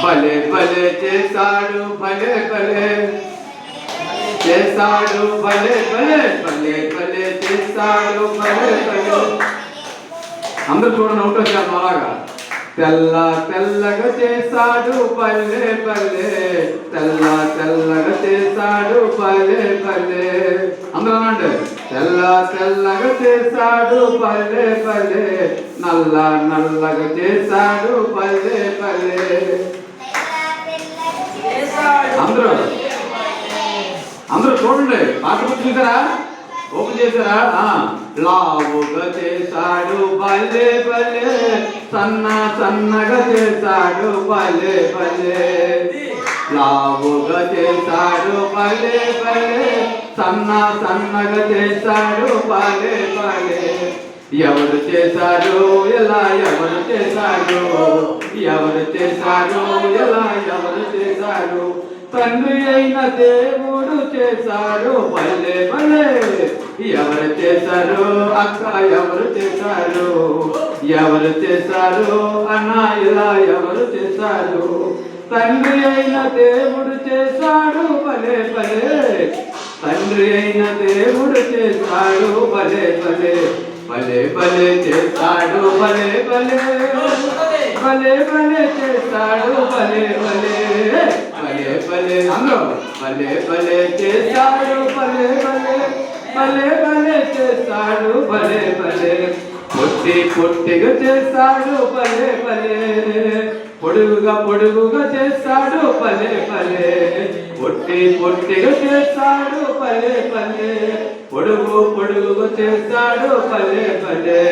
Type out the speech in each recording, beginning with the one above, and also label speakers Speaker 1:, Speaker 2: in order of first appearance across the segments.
Speaker 1: భలే భలే చేశాడు భలే భలే చేశాడు భలే భలే భలే భలే చేశాడు భలే భలే. అందరూ చూడండి ఒకటో అలాగా. తెల్ల తెల్లగా చేశాడు భలే భలే తెల్ల తెల్లగా చేశాడు భలే భలే. అందరూ అనండి. తెల్ల తెల్లగా చేశాడు భలే భలే నల్ల నల్లగా చేశాడు భలే భలే. అందరూ అందరూ చూడండి. పాట చూసారా? ఓపెన్ చేశారా? లావుగా చేశాడు భలే భలే సన్న సన్నగా చేశాడు భలే భలే. లావుగా చేశాడు భలే భలే సన్న సన్నగా చేశాడు భలే భలే. ఎవరు చేశారు ఎలా ఎవరు చేశారు ఎవరు చేశారు ఎలా ఎవరు చేశారు? తండ్రి అయిన దేవుడు చేశారు భలే భలే. ఎవరు చేశారు అక్క ఎవరు చేశారు ఎవరు చేశారు అన్న ఇలా ఎవరు చేశారు? తండ్రి అయిన దేవుడు చేశాడు భలే భలే తండ్రి అయిన దేవుడు చేశాడు భలే భలే భలే భలే చేశాడు భలే భలే భలే భలే చేశాడు భలే భలే భలే భలే. అందరూ భలే భలే చేశాడు భలే భలే భలే భలే చేశాడు భలే భలే. పొట్టి పొట్టిగా చేశాడు భలే భలే పొడుగుగా పొడుగుగా చేశాడు భలే భలే. పొట్టి పొట్టిగా చేశాడు భలే భలే పొడుగు పొడుగుగా చేశాడు భలే భలే.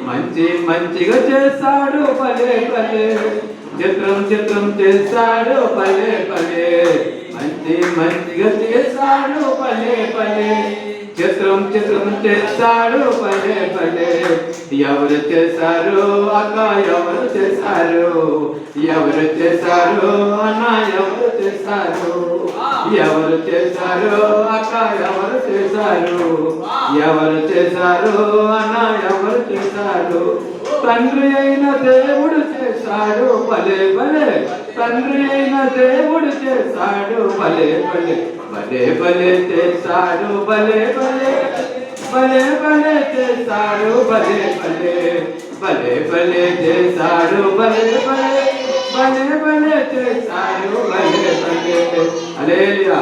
Speaker 1: మంచి మంచిగా చేశాడు భలే భలే చిత్రం చిత్రం చేశాడు భలే భలే. మంచి మంచిగా చేశాడు భలే భలే చిత్రం చిత్రం చేశాడు భలే భలే. ఎవరు చేశారు అక్క ఎవరు చేశారు ఎవరు చేశారు అన్న ఎవరు చేశారు ఎవరు చేశారు అక్క ఎవరు చేశారు ఎవరు చేశారు అన్న ఎవరు చేశారు? తండ్రి అయిన దేవుడు చేశాడు భలే భలే తండ్రి అయిన దేవుడు చేశాడు భలే భలే భలే భలే చేశాడు భలే భలే భలే భలే చేశాడు భలే భలే భలే భలే చేశాడు భలే భలే భలే భలే చేశాడు భలే భలే. హల్లెలూయా.